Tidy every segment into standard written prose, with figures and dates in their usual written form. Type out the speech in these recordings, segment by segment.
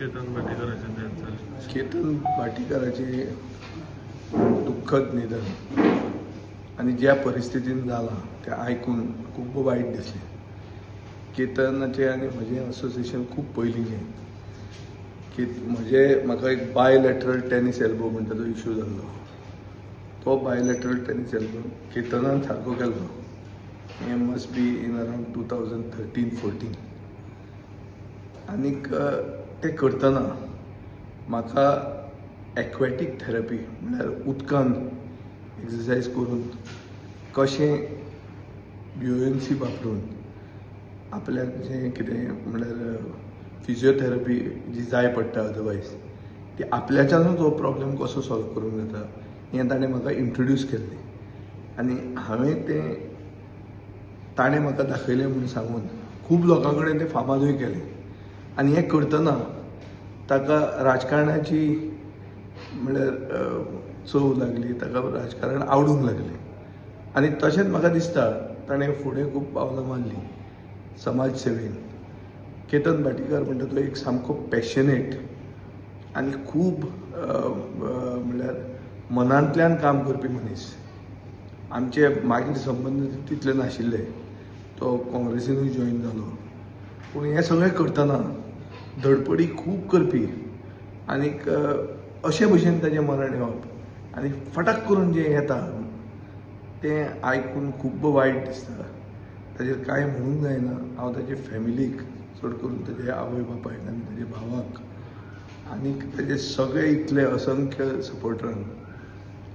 केतन भाटीकरांचें देत जालें. केतन भाटीकराचे दुःखद निधन आणि ज्या परिस्थितीन जाला तें आयकून खूब वायट दिसलें. केतनाचें आनी म्हजें असोसिएशन खूब पयलींचें. म्हाका एक बायलॅटरल टेनीस एल्बो म्हणटा तो इश्यू जाल्लो. तो बायलॅटरल टेनीस एल्बो केतनान सारको केल्लो. हें मस्ट बी इन अरावंड 2013-14. आनीक तें करतना म्हाका एक्वॅटीक थेरपी म्हणल्यार उदकान एक्सरसायज करून कशें बुओयन्सी वापरून आपल्याक जें कितें म्हणल्यार फिजिओथेरपी जी जाय पडटा अदरवायज ती आपल्याच्यानूच हो प्रॉब्लेम कसो सॉल्व करूंक जाता हें ताणें म्हाका इंट्रोड्यूस केल्लें. आनी हांवें तें ताणें म्हाका दाखयलें म्हणून सांगून खूब लोकां कडेन तें फामादूय केलें. आनी हें करतना ताका राजकारणाची म्हणल्यार चव लागली, ताका राजकारण आवडूंक लागलें. आनी तशेंच म्हाका दिसता ताणें फुडें खूब पावलां मारलीं समाज सेवेन. केतन भाटीकर म्हणटा तो एक सामको पॅशनेट आनी खूब म्हणल्यार मनांतल्यान काम करपी मनीस. आमचे मागीर संबंद तितले नाशिल्ले. तो काँग्रेसीनूय जॉयन जालो. पूण हें सगळें करतना धडपडी खूब करपी आनीक अशे भशेन ताचें मरण येवप आनी फटाक करून जें येता तें आयकून खूब वायट दिसता. ताचेर कांय म्हणूंक जायना. हांव ताचे फॅमिलीक चड करून ताचे आवय बापायक आनी ताचे भावाक आनीक ताचे सगळे इतले असंख्य सपोर्टरांक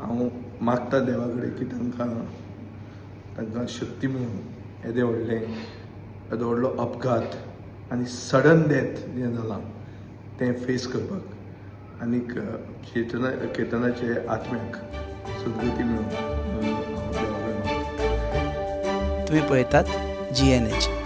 हांव मागता देवा कडेन की तांकां शक्ती मेळूं येदें व्हडलो अपघात आनी सडन डेथ जें जालां तें फेस करपाक आनीक केतनाचे आत्म्याक सद्गती मेळूं हांव देवा कडेन मागतां. तुम्ही पळयतात GNH.